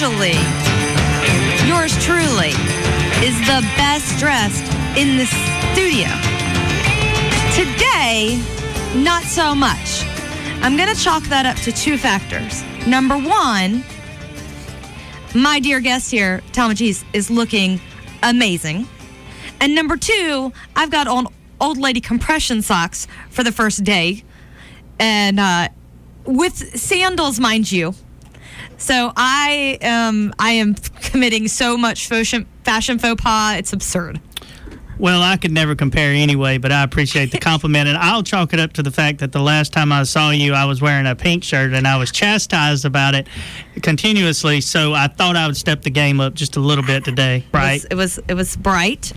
usually, yours truly is the best dressed in the studio. Today, not so much. I'm going to chalk that up to two factors. Number one, my dear guest here, Talmadge, is looking amazing. And number two, I've got on old lady compression socks for the first day. And with sandals, mind you. So I am committing so much fashion faux pas, it's absurd. Well, I could never compare anyway, but I appreciate the compliment. And I'll chalk it up to the fact that the last time I saw you, I was wearing a pink shirt, and I was chastised about it continuously. So I thought I would step the game up just a little bit today. Right? It was bright.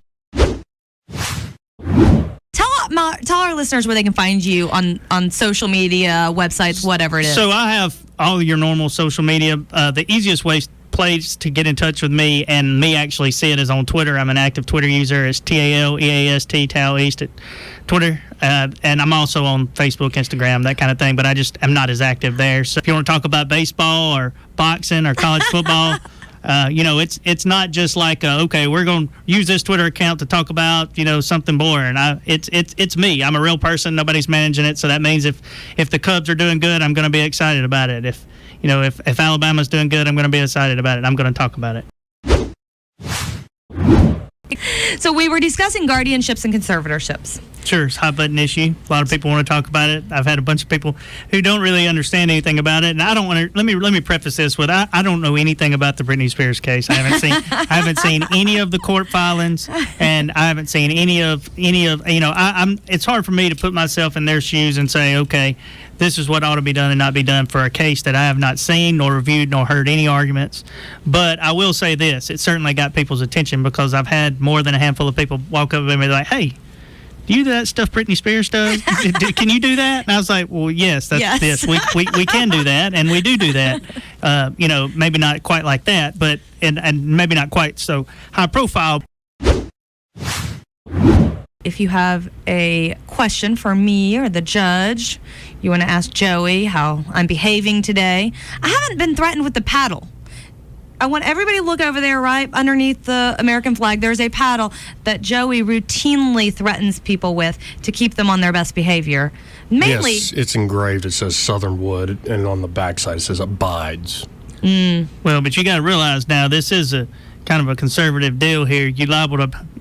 Tell our listeners where they can find you on social media, websites, whatever it is. So I have all your normal social media. The easiest place to get in touch with me and me actually see it is on Twitter. I'm an active Twitter user. It's TALEAST, Tal East at Twitter. And I'm also on Facebook, Instagram, that kind of thing, but I just am not as active there. So if you want to talk about baseball or boxing or college football, it's not just like, okay, we're going to use this Twitter account to talk about, something boring. It's me. I'm a real person. Nobody's managing it. So that means if the Cubs are doing good, I'm going to be excited about it. If Alabama's doing good, I'm going to be excited about it. I'm going to talk about it. So we were discussing guardianships and conservatorships. Sure, it's a hot button issue. A lot of people want to talk about it. I've had a bunch of people who don't really understand anything about it, and I don't want to. Let me preface this with I don't know anything about the Britney Spears case. I haven't seen any of the court filings, and I haven't seen any of It's hard for me to put myself in their shoes and say, okay, this is what ought to be done and not be done for a case that I have not seen nor reviewed nor heard any arguments. But I will say this: it certainly got people's attention because I've had more than a handful of people walk up to me like, hey, do you do that stuff Britney Spears does? Can you do that? And I was like, well, yes. We can do that, and we do that. Maybe not quite like that, but and maybe not quite so high profile. If you have a question for me or the judge, you want to ask Joey how I'm behaving today. I haven't been threatened with the paddle. I want everybody to look over there, right underneath the American flag. There's a paddle that Joey routinely threatens people with to keep them on their best behavior. Mainly, yes, it's engraved. It says Southern Wood, and on the backside it says abides. Well, but you got to realize now this is a kind of a conservative deal here.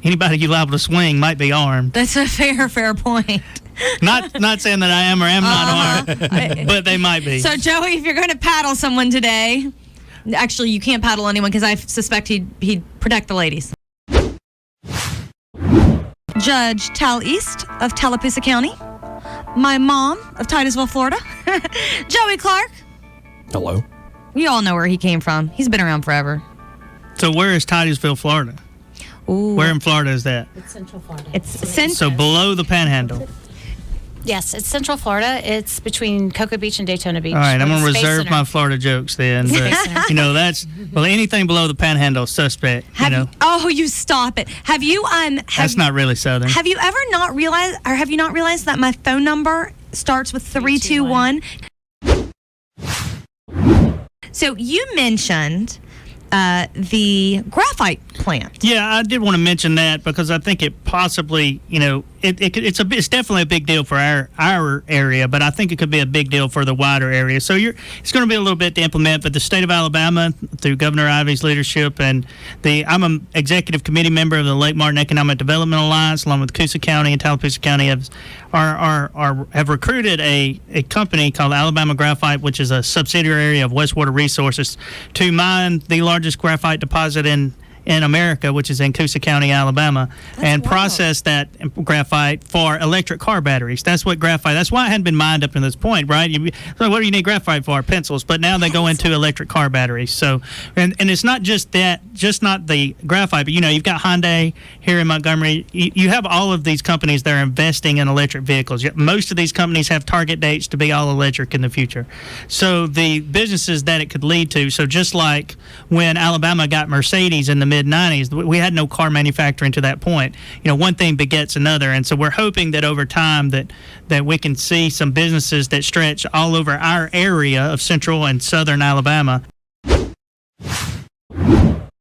Anybody you liable to swing might be armed. That's a fair point. Not saying that I am or am not armed, but they might be. So, Joey, if you're going to paddle someone today, actually, you can't paddle anyone because I suspect he'd protect the ladies. Judge Tal East of Tallapoosa County. My mom of Titusville, Florida. Joey Clark. Hello. You all know where he came from. He's been around forever. So where is Titusville, Florida? Ooh. Where in Florida is that? It's Central Florida. So below the Panhandle. Yes, it's Central Florida. It's between Cocoa Beach and Daytona Beach. All right, I'm going to reserve my Florida jokes then. But, anything below the Panhandle is suspect. Oh, you stop it. Have you That's not really Southern. Have you ever not realized, or have you not realized that my phone number starts with 321? So you mentioned the graphite plant. Yeah, I did want to mention that because I think it possibly, it's definitely a big deal for our area, but I think it could be a big deal for the wider area. So it's going to be a little bit to implement, but the state of Alabama, through Governor Ivey's leadership, and I'm an executive committee member of the Lake Martin Economic Development Alliance, along with Coosa County and Tallapoosa County, have recruited a company called Alabama Graphite, which is a subsidiary of Westwater Resources, to mine the largest graphite deposit in America, which is in Coosa County, Alabama, process that graphite for electric car batteries. That's what graphite, that's why it hadn't been mined up to this point, right? So what do you need graphite for? Pencils. But now they go into electric car batteries. So, and it's not just that, just not the graphite, but you've got Hyundai here in Montgomery. You have all of these companies that are investing in electric vehicles. Most of these companies have target dates to be all electric in the future. So the businesses that it could lead to, so just like when Alabama got Mercedes in the mid-90s, we had no car manufacturing to that point. One thing begets another, and so we're hoping that over time that we can see some businesses that stretch all over our area of central and southern Alabama.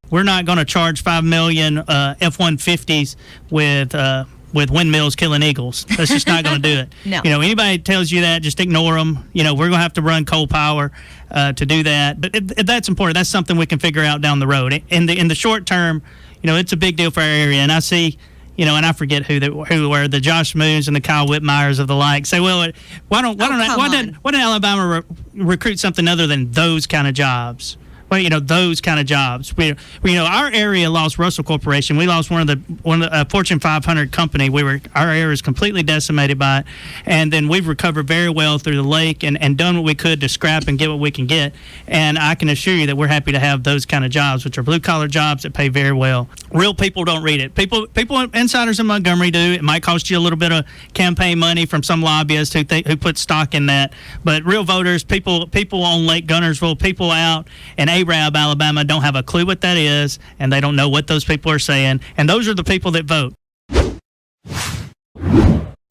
We're not going to charge $5 million F-150s with windmills killing eagles. That's just not going to do it. No. You know, anybody tells you that, just ignore them. You know, we're going to have to run coal power to do that. But that's important. That's something we can figure out down the road. In the short term, you know, it's a big deal for our area. And I see, you know, and I forget who were the Josh Moons and the Kyle Whitmeyers of the like. Say, well, why didn't Alabama recruit something other than those kind of jobs? Well, you know, those kind of jobs. We you know, our area lost Russell Corporation. We lost one of the Fortune 500 company. Our area is completely decimated by it, and then we've recovered very well through the lake and done what we could to scrap and get what we can get. And I can assure you that we're happy to have those kind of jobs, which are blue collar jobs that pay very well. Real people don't read it. People, insiders in Montgomery do. It might cost you a little bit of campaign money from some lobbyists who put stock in that. But real voters, people on Lake Gunnersville, people out in Arab, Alabama, don't have a clue what that is, and they don't know what those people are saying. And those are the people that vote.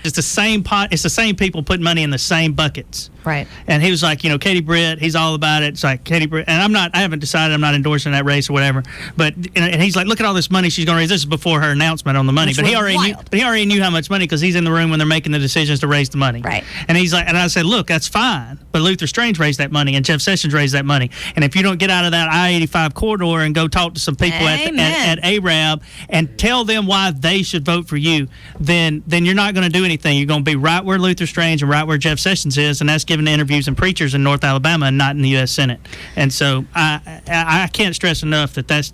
It's the same pot. It's the same people putting money in the same buckets. Right. And he was like, you know, Katie Britt, he's all about it. It's like Katie Britt, and I haven't decided, I'm not endorsing that race or whatever. But and he's like, look at all this money she's going to raise. This is before her announcement on the money. Which But he was already knew how much money because he's in the room when they're making the decisions to raise the money. Right. And he's like, and I said, look, that's fine. But Luther Strange raised that money, and Jeff Sessions raised that money. And if you don't get out of that I-85 corridor and go talk to some people at Arab and tell them why they should vote for you, then you're not going to do anything. You're going to be right where Luther Strange and right where Jeff Sessions is, and that's giving interviews and preachers in North Alabama and not in the U.S. Senate. And so I can't stress enough that's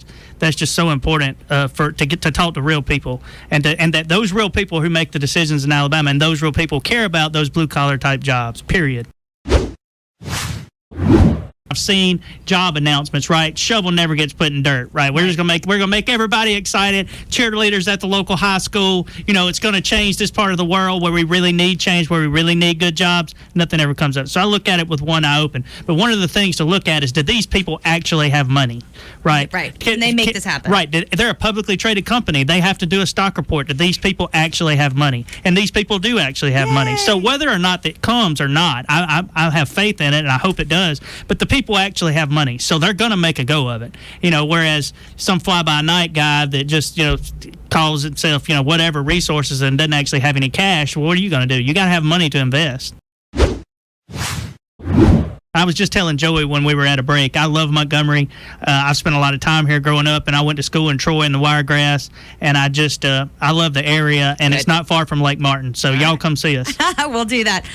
just so important to get to talk to real people, and that those real people who make the decisions in Alabama and those real people care about those blue collar type jobs. Period. I've seen job announcements, right? Shovel never gets put in dirt, right? We're gonna make everybody excited. Cheerleaders at the local high school, you know, it's gonna change this part of the world where we really need change, where we really need good jobs. Nothing ever comes up. So I look at it with one eye open. But one of the things to look at is, do these people actually have money, right? Right. Can they make this happen? Right. They're a publicly traded company. They have to do a stock report. Do these people actually have money? And these people do actually have money. So whether or not that comes or not, I have faith in it, and I hope it does. But the people actually have money, so they're going to make a go of it. You know, whereas some fly-by-night guy that just, you know, calls himself, you know, whatever resources and doesn't actually have any cash, well, what are you going to do? You got to have money to invest. I was just telling Joey when we were at a break, I love Montgomery. I've spent a lot of time here growing up, and I went to school in Troy in the Wiregrass, and I just, I love the area, and it's not far from Lake Martin, so y'all come see us. We'll do that.